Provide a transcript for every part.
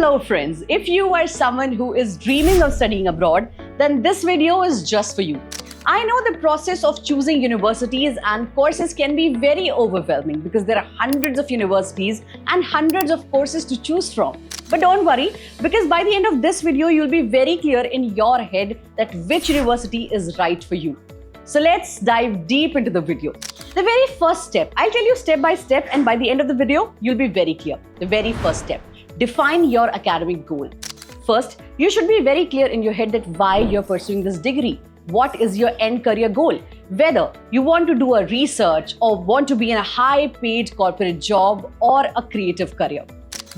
Hello friends, if you are someone who is dreaming of studying abroad, then this video is just for you. I know the process of choosing universities and courses can be very overwhelming because there are hundreds of universities and hundreds of courses to choose from. But don't worry, because by the end of this video, you'll be very clear in your head that which university is right for you. So let's dive deep into the video. The very first step, I'll tell you step by step, and by the end of the video, you'll be very clear. The very first step, define your academic goal. First, you should be very clear in your head that why you're pursuing this degree. What is your end career goal? Whether you want to do a research or want to be in a high-paid corporate job or a creative career.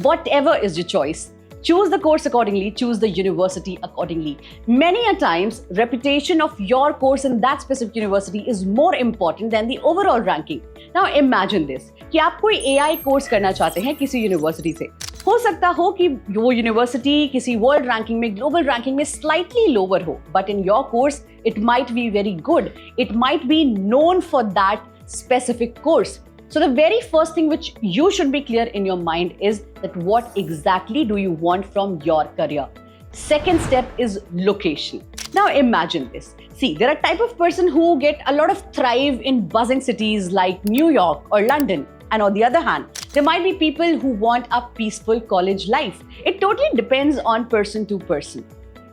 Whatever is your choice, choose the course accordingly, choose the university accordingly. Many a times, reputation of your course in that specific university is more important than the overall ranking. Now imagine this, कि आप कोई AI course करना चाहते हैं किसी university से. हो सकता हो कि वो यूनिवर्सिटी किसी वर्ल्ड रैंकिंग में, ग्लोबल रैंकिंग में स्लाइटली लोअर हो, but in your course it might be very good. It might be known for that specific course. So the very first thing which you should be clear in your mind is that what exactly do you want from your career. Second step is location. Now imagine this. See, there are type of person who get a lot of thrive in buzzing cities like New York or London. And on the other hand, there might be people who want a peaceful college life. It totally depends on person to person.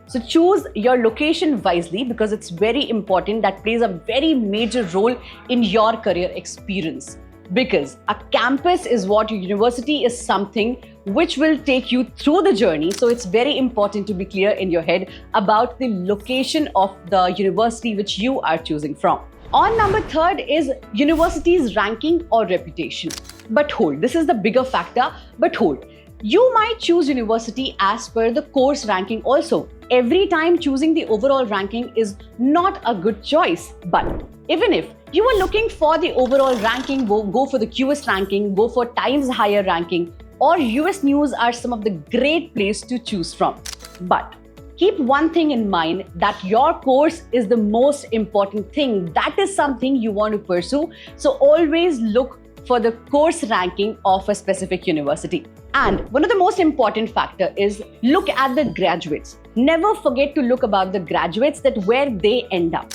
So choose your location wisely because it's very important. That plays a very major role in your career experience. Because a campus is what your university is something which will take you through the journey. So it's very important to be clear in your head about the location of the university which you are choosing from. On number third is university's ranking or reputation. But hold, this is the bigger factor, but hold. You might choose university as per the course ranking also. Every time choosing the overall ranking is not a good choice. But even if you are looking for the overall ranking, go for the QS ranking, go for Times Higher ranking, or US News are some of the great places to choose from. But keep one thing in mind, that your course is the most important thing. That is something you want to pursue. So always look for the course ranking of a specific university. And one of the most important factor is look at the graduates. Never forget to look about the graduates, that where they end up.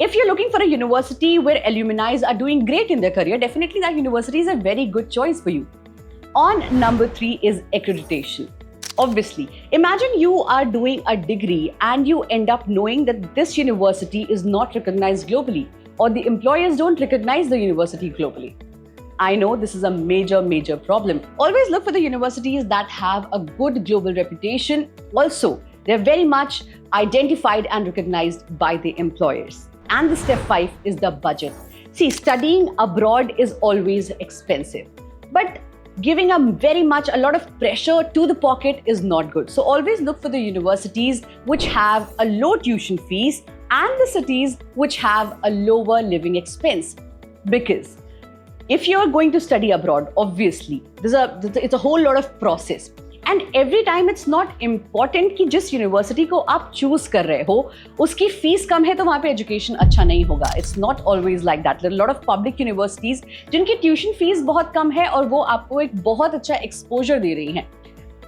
If you're looking for a university where alumni are doing great in their career, definitely that university is a very good choice for you. On number 3 is accreditation. Obviously, imagine you are doing a degree and you end up knowing that this university is not recognized globally, or the employers don't recognize the university globally. I know this is a major problem. Always look for the universities that have a good global reputation. Also, they're very much identified and recognized by the employers. And the step 5 is the budget. See, studying abroad is always expensive, but giving a lot of pressure to the pocket is not good. So always look for the universities which have a low tuition fees and the cities which have a lower living expense. Because if you're going to study abroad, obviously, it's a whole lot of process. And every time it's not important कि जिस university को आप choose कर रहे हो उसकी fees कम है तो वहाँ पे एजुकेशन अच्छा नहीं होगा. It's not always like that. There are a lot of public universities जिनकी ट्यूशन फीस बहुत कम है और वो आपको एक बहुत अच्छा एक्सपोजर दे रही हैं.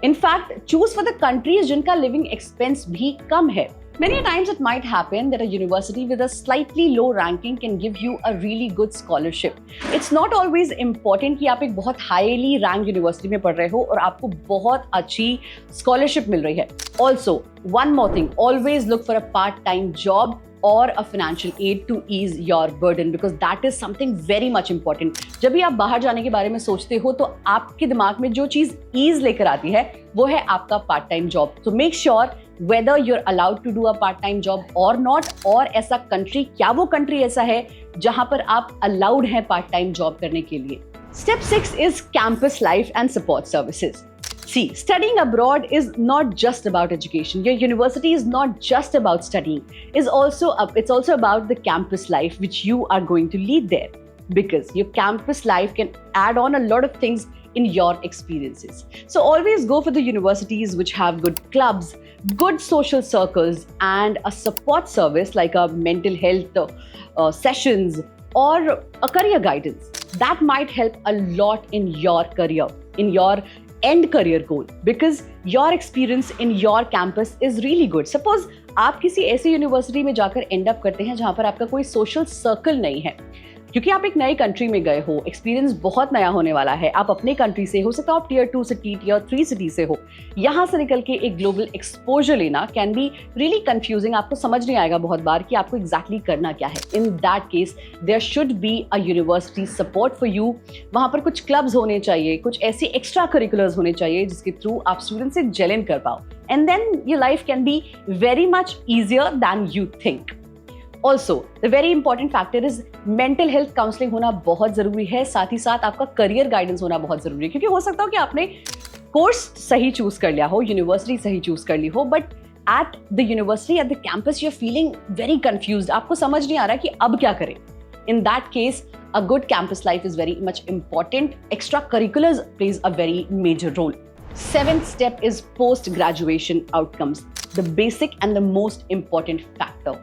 In fact, choose for the countries जिनका living expense भी कम है. Many times it might happen that a university with a slightly low ranking can give you a really good scholarship. It's not always important कि आप एक बहुत highly ranked university में पढ़ रहे हो और आपको बहुत अच्छी scholarship मिल रही है. Also, one more thing, always look for a part-time job or a financial aid to ease your burden, because that is something very much important. जब भी आप बाहर जाने के बारे में सोचते हो तो आपके दिमाग में जो चीज़ ease लेकर आती है वो है आपका part-time job. So make sure whether you're allowed to do a part-time job or not, और ऐसा country, क्या वो country ऐसा है जहाँ पर आप allowed हैं part-time job करने के लिए. Step 6 is campus life and support services. See, studying abroad is not just about education. Your university is not just about studying. It's also about the campus life which you are going to lead there. Because your campus life can add on a lot of things in your experiences. So always go for the universities which have good clubs, good social circles, and a support service like a mental health sessions or a career guidance. That might help a lot in your career, in your end career goal because your experience in your campus is really good. Suppose आप किसी ऐसी university में जाकर and up करते हैं जहां पर आपका कोई सोशल सर्कल नहीं है, क्योंकि आप एक नई कंट्री में गए हो, एक्सपीरियंस बहुत नया होने वाला है, आप अपने कंट्री से हो सकता है आप टियर 2 सिटी, टियर 3 सिटी से हो, यहाँ से निकल के एक ग्लोबल एक्सपोजर लेना कैन बी रियली कंफ्यूजिंग. आपको समझ नहीं आएगा बहुत बार कि आपको एग्जैक्टली करना क्या है. In that case there should be a university support for you. वहाँ पर कुछ क्लब्स होने चाहिए, कुछ ऐसी एक्स्ट्रा करिकुलर्स होने चाहिए जिसके थ्रू आप स्टूडेंट से जेल इन कर पाओ, and then your life can be very much easier than you think. Also the very important factor is mental health counselling होना बहुत जरूरी है. साथ ही साथ आपका करियर गाइडेंस होना बहुत जरूरी है, क्योंकि हो सकता हो कि आपने कोर्स सही चूज कर लिया हो, यूनिवर्सिटी सही चूज कर ली हो, but at the university, at the campus, you are feeling very confused. आपको समझ नहीं आ रहा कि अब क्या करें. In that case a good campus life is very much important. Extra curriculars plays a very major role. 7th step is post graduation outcomes, the basic and the most important factor.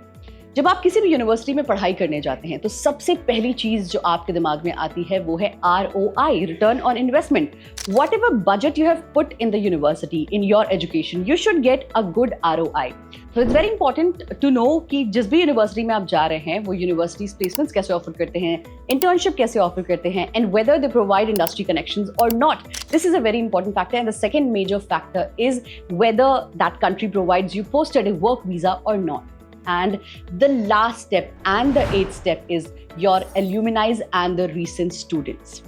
जब आप किसी भी university में पढ़ाई करने जाते हैं तो सबसे पहली चीज जो आपके दिमाग में आती है वो है ROI, return on investment. What ever budget you have put in the university in your education, you should get a good ROI. So it's very important to know कि जिस भी यूनिवर्सिटी में आप जा रहे हैं वो यूनिवर्सिटीज प्लेसमेंट्स कैसे ऑफर करते हैं, इंटर्नशिप कैसे ऑफर करते हैं, and whether they provide industry connections और not. This is a very important factor. And the second major factor is whether that country provides you post study work visa और not. And the last step and the 8th step is your alumni and the recent students.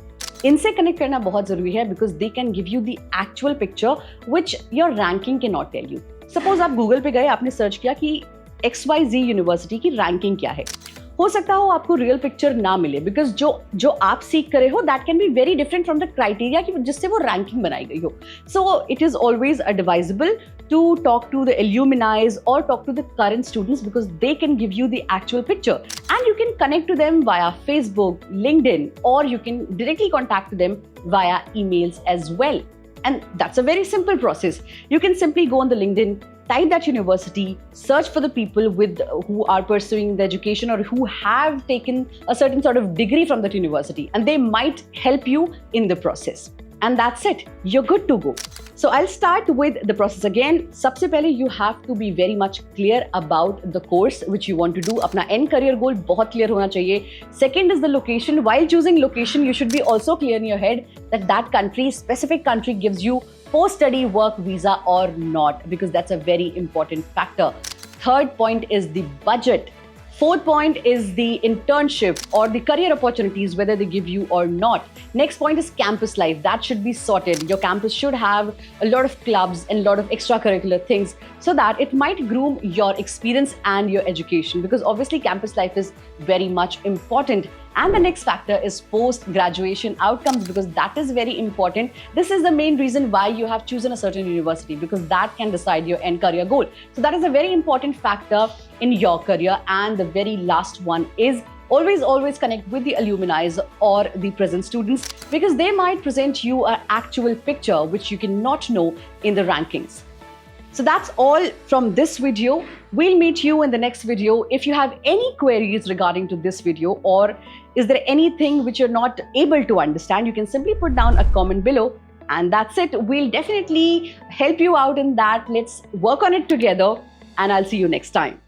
इनसे connect करना बहुत जरूरी है because they can give you the actual picture which your ranking cannot tell you. Suppose आप Google पे गए, आपने search किया कि XYZ यूनिवर्सिटी की रैंकिंग क्या है. हो सकता हो आपको रियल पिक्चर ना मिले बिकॉज जो आप सीख करे हो that can be very different from the criteria कि जिससे वो रैंकिंग बनाई गई हो. So it is always advisable to talk to the alumni or talk to the current students because they can give you the actual picture, and you can connect to them via Facebook, LinkedIn, or you can directly contact them via emails as well. And that's a very simple process. You can simply go on the LinkedIn, type that university, search for the people who are pursuing the education or who have taken a certain sort of degree from that university, and they might help you in the process. And that's it. You're good to go. So I'll start with the process again. सबसे पहले you have to be very much clear about the course which you want to do. अपना end career goal बहुत clear होना चाहिए. Second is the location. While choosing location, you should be also clear in your head that country, specific country gives you post-study work visa or not, because that's a very important factor. Third point is the budget. Fourth point is the internship or the career opportunities, whether they give you or not. Next point is campus life. That should be sorted. Your campus should have a lot of clubs and a lot of extracurricular things so that it might groom your experience and your education, because obviously campus life is very much important. And the next factor is post-graduation outcomes, because that is very important. This is the main reason why you have chosen a certain university, because that can decide your end career goal. So that is a very important factor in your career. And the very last one is always connect with the alumni or the present students, because they might present you an actual picture which you cannot know in the rankings. So that's all from this video. We'll meet you in the next video. If you have any queries regarding to this video, or is there anything which you're not able to understand, you can simply put down a comment below. And that's it. We'll definitely help you out in that. Let's work on it together, and I'll see you next time.